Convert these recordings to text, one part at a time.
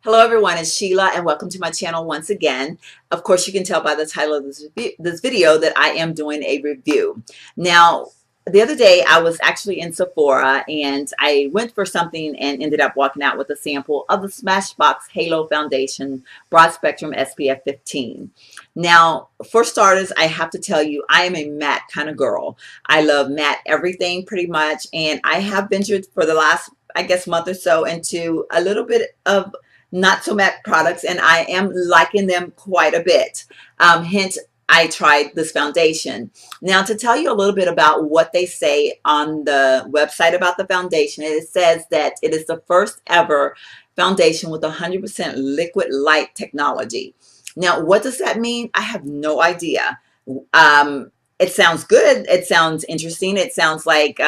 Hello everyone, it's Sheila and welcome to my channel once again. Of course, you can tell by the title of this video that I am doing a review. Now, the other day I was actually in Sephora and I went for something and ended up walking out with a sample of the SmashBox Halo Foundation Broad Spectrum SPF 15. Now, for starters, I have to tell you, I am a matte kind of girl. I love matte everything pretty much, and I have ventured for the last, I guess, month or so into a little bit of not so matte products, and I am liking them quite a bit. Hence, I tried this foundation. Now, to tell you a little bit about what they say on the website about the foundation, it says that it is the first ever foundation with 100% liquid light technology. Now, what does that mean? I have no idea. It sounds good. It sounds interesting. It sounds like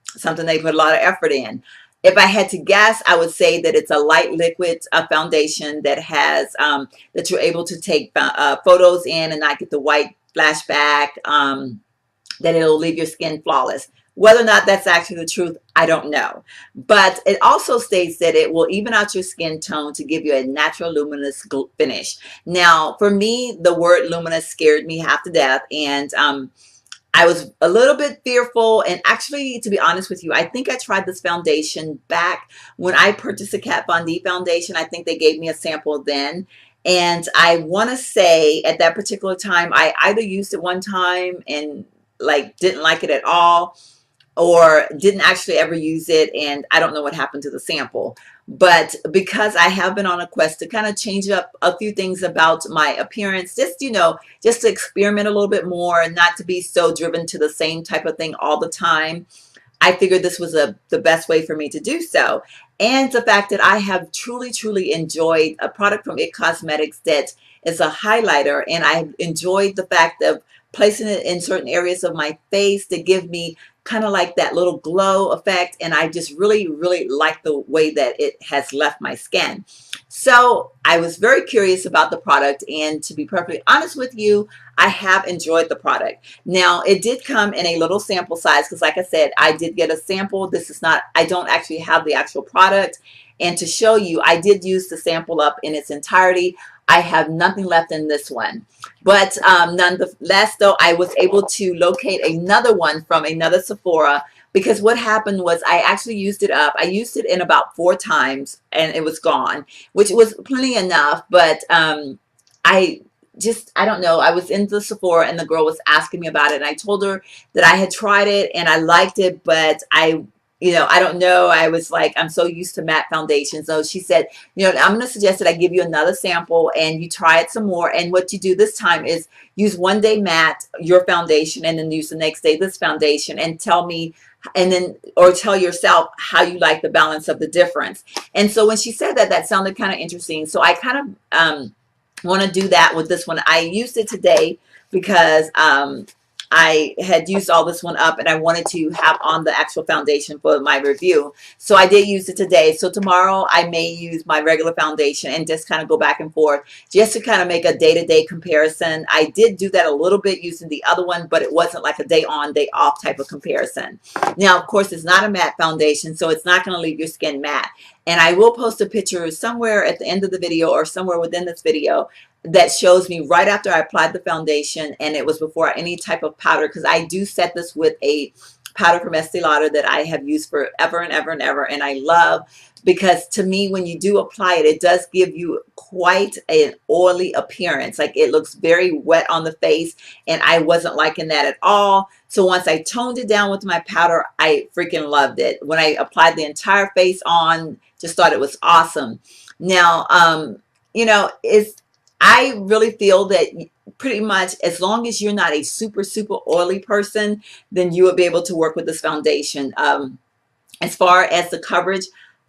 something they put a lot of effort in. If I had to guess, I would say that it's a light liquid foundation that has that you're able to take photos in and not get the white flashback, that it'll leave your skin flawless. Whether or not that's actually the truth, I don't know. But it also states that it will even out your skin tone to give you a natural luminous finish. Now, for me, the word luminous scared me half to death, and I was a little bit fearful, and actually, to be honest with you, I think I tried this foundation back when I purchased the Kat Von D foundation. I think they gave me a sample then, and I want to say at that particular time, I either used it one time and like didn't like it at all, or didn't actually ever use it, and I don't know what happened to the sample. But because I have been on a quest to kind of change up a few things about my appearance, just, you know, just to experiment a little bit more and not to be so driven to the same type of thing all the time, I figured this was the best way for me to do so. And the fact that I have truly enjoyed a product from IT Cosmetics that is a highlighter, and I've enjoyed the fact of placing it in certain areas of my face to give me kind of like that little glow effect, and I just really like the way that it has left my skin. So I was very curious about the product, and to be perfectly honest with you, I have enjoyed the product. Now, it did come in a little sample size because, like I said, I did get a sample. This is not, I don't actually have the actual product, and to show you, I did use the sample up in its entirety. I have nothing left in this one. But nonetheless, though, I was able to locate another one from another Sephora, because what happened was I actually used it up. I used it in about 4 times and it was gone, which was plenty enough. But I don't know. I was in the Sephora and the girl was asking me about it. And I told her that I had tried it and I liked it, but I don't know. I was like, I'm so used to matte foundation. So she said, I'm going to suggest that I give you another sample and you try it some more. And what you do this time is use one day matte, your foundation, and then use the next day this foundation, and tell me, or tell yourself how you like the balance of the difference. And so when she said that, that sounded kind of interesting. So I kind of want to do that with this one. I used it today because I had used all this one up and I wanted to have on the actual foundation for my review. So I did use it today. So tomorrow I may use my regular foundation and just kind of go back and forth just to kind of make a day-to-day comparison. I did do that a little bit using the other one, but it wasn't like a day on, day off type of comparison. Now, of course, it's not a matte foundation, so it's not going to leave your skin matte. And I will post a picture somewhere at the end of the video or somewhere within this video that shows me right after I applied the foundation, and it was before any type of powder, because I do set this with a powder from Estee Lauder that I have used forever and ever and ever, and I love, because to me, when you do apply it, it does give you quite an oily appearance. Like, it looks very wet on the face, and I wasn't liking that at all. So once I toned it down with my powder, I freaking loved it. When I applied the entire face on, just thought it was awesome. Now, I really feel that pretty much as long as you're not a super oily person, then you will be able to work with this foundation. As far as the coverage,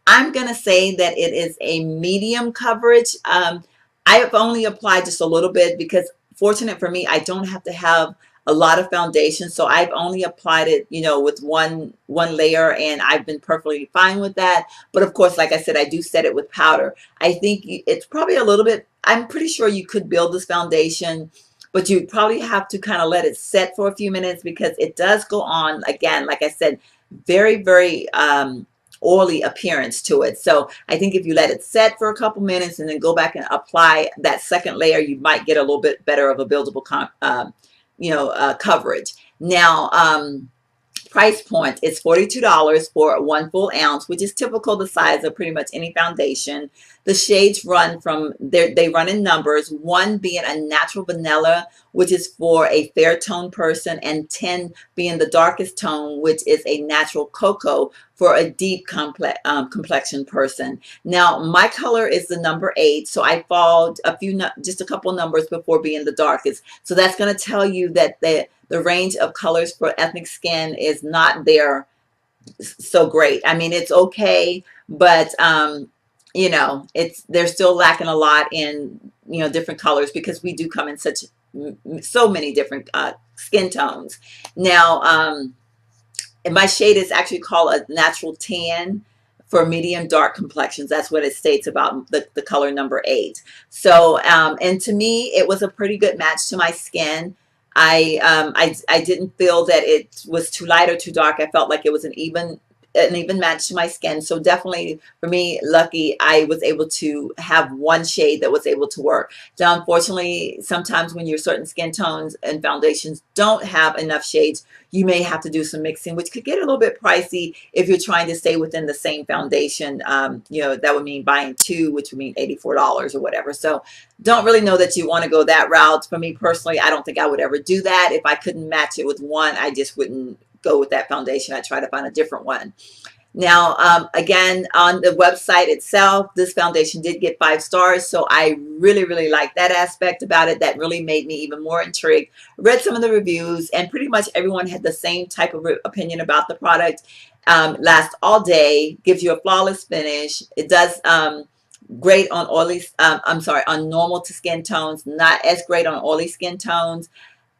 I'm going to say that it is a medium coverage. I have only applied just a little bit because, fortunate for me, I don't have to have a lot of foundation, so I've only applied it, with one layer, and I've been perfectly fine with that. But of course, like I said, I do set it with powder. I think it's probably a little bit, I'm pretty sure you could build this foundation, but you probably have to kind of let it set for a few minutes, because it does go on, again, like I said, very oily appearance to it. So I think if you let it set for a couple minutes and then go back and apply that second layer, you might get a little bit better of a buildable coverage. Now, price point is $42 for 1 full ounce, which is typical the size of pretty much any foundation. The shades run from they run in numbers, 1 being a natural vanilla, which is for a fair tone person, and 10 being the darkest tone, which is a natural cocoa for a deep complexion person. Now my color is the number 8, so I fall just a couple numbers before being the darkest. So that's going to tell you that the range of colors for ethnic skin is not there so great. I mean, it's okay, but you know, they're still lacking a lot in, you know, different colors, because we do come in so many different skin tones. Now, and my shade is actually called a natural tan for medium dark complexions. That's what it states about the color number 8. So, and to me, it was a pretty good match to my skin. I didn't feel that it was too light or too dark. I felt like it was an even match to my skin. So definitely for me, lucky, I was able to have one shade that was able to work. Now, unfortunately, sometimes when your certain skin tones and foundations don't have enough shades, you may have to do some mixing, which could get a little bit pricey if you're trying to stay within the same foundation. You know, that would mean buying 2, which would mean $84 or whatever. So don't really know that you want to go that route. For me personally, I don't think I would ever do that. If I couldn't match it with one, I just wouldn't go with that foundation. I try to find a different one. Now, again, on the website itself, this foundation did get 5 stars. So I really, really like that aspect about it. That really made me even more intrigued. Read some of the reviews, and pretty much everyone had the same type of opinion about the product. Lasts all day, gives you a flawless finish. It does great on oily, on normal to skin tones, not as great on oily skin tones.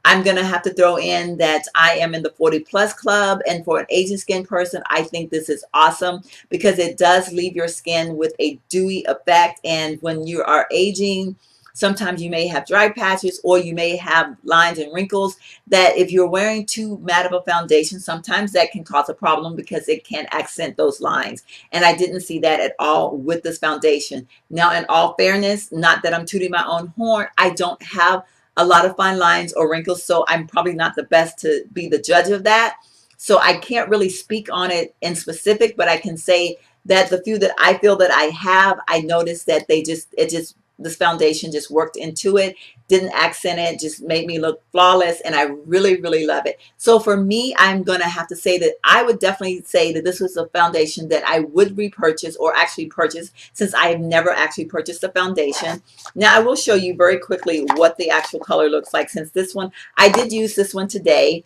I'm going to have to throw in that I am in the 40 plus club, and for an aging skin person, I think this is awesome because it does leave your skin with a dewy effect. And when you are aging, sometimes you may have dry patches, or you may have lines and wrinkles that if you're wearing too matte of a foundation, sometimes that can cause a problem because it can accent those lines. And I didn't see that at all with this foundation. Now, in all fairness, not that I'm tooting my own horn, I don't have a lot of fine lines or wrinkles, so I'm probably not the best to be the judge of that. So I can't really speak on it in specific, but I can say that the few that I feel that I have, I noticed that this foundation just worked into it, didn't accent it, just made me look flawless, and I really, really love it. So for me, I'm gonna have to say that I would definitely say that this was a foundation that I would repurchase, or actually purchase, since I have never actually purchased a foundation. Now I will show you very quickly what the actual color looks like, since this one, I did use this one today,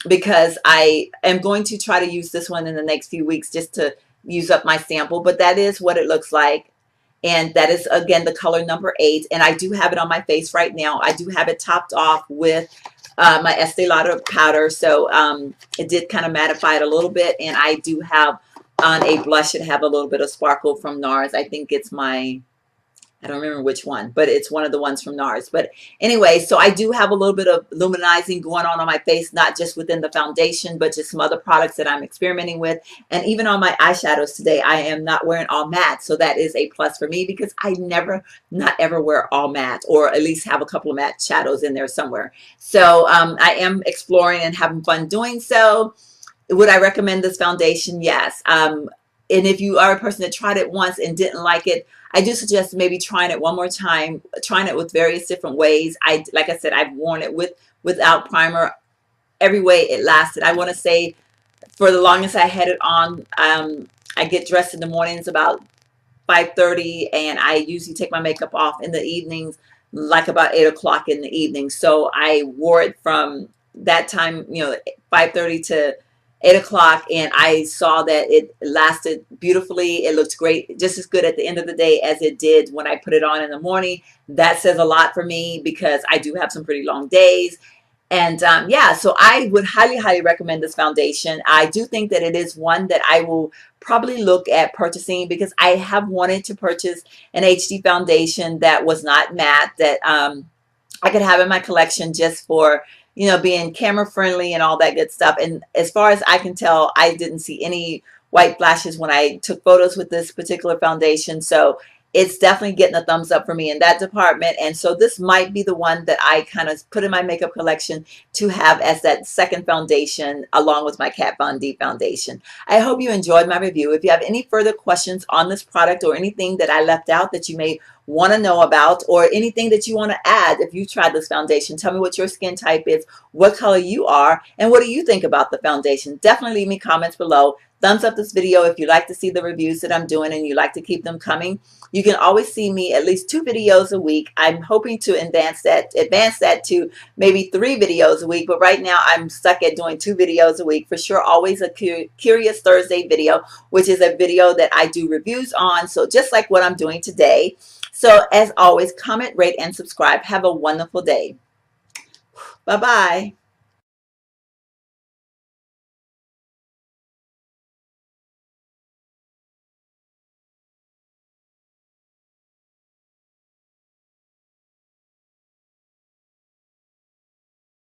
because I am going to try to use this one in the next few weeks just to use up my sample, but that is what it looks like. And that is, again, the color number 8. And I do have it on my face right now. I do have it topped off with my Estee Lauder powder. So it did kind of mattify it a little bit. And I do have on a blush that have a little bit of sparkle from Nars. I think it's I don't remember which one, but it's one of the ones from Nars. But anyway, so I do have a little bit of luminizing going on my face, not just within the foundation, but just some other products that I'm experimenting with. And even on my eyeshadows today, I am not wearing all matte. So that is a plus for me, because I not ever wear all matte, or at least have a couple of matte shadows in there somewhere. So I am exploring and having fun doing so. Would I recommend this foundation? Yes. And if you are a person that tried it once and didn't like it, I do suggest maybe trying it one more time, trying it with various different ways. Like I said, I've worn it without primer. Every way it lasted. I want to say for the longest I had it on, I get dressed in the mornings about 5:30, and I usually take my makeup off in the evenings, like about 8 o'clock in the evening. So I wore it from that time, 5:30 to 8 o'clock, and I saw that it lasted beautifully. It looked great, just as good at the end of the day as it did when I put it on in the morning. That says a lot for me, because I do have some pretty long days. And yeah, so I would highly, highly recommend this foundation. I do think that it is one that I will probably look at purchasing, because I have wanted to purchase an HD foundation that was not matte, that I could have in my collection just for being camera friendly and all that good stuff. And as far as I can tell, I didn't see any white flashes when I took photos with this particular foundation. So it's definitely getting a thumbs up for me in that department. And so this might be the one that I kind of put in my makeup collection to have as that second foundation along with my Kat Von D foundation. I hope you enjoyed my review. If you have any further questions on this product or anything that I left out that you may want to know about, or anything that you want to add if you tried this foundation, tell me what your skin type is, what color you are, and what do you think about the foundation. Definitely leave me comments below. Thumbs up this video if you like to see the reviews that I'm doing and you like to keep them coming. You can always see me at least 2 videos a week. I'm hoping to advance that to maybe 3 videos a week, but right now I'm stuck at doing 2 videos a week for sure. Always a Curious Thursday video, which is a video that I do reviews on. So just like what I'm doing today. So as always, comment, rate, and subscribe. Have a wonderful day. Bye-bye.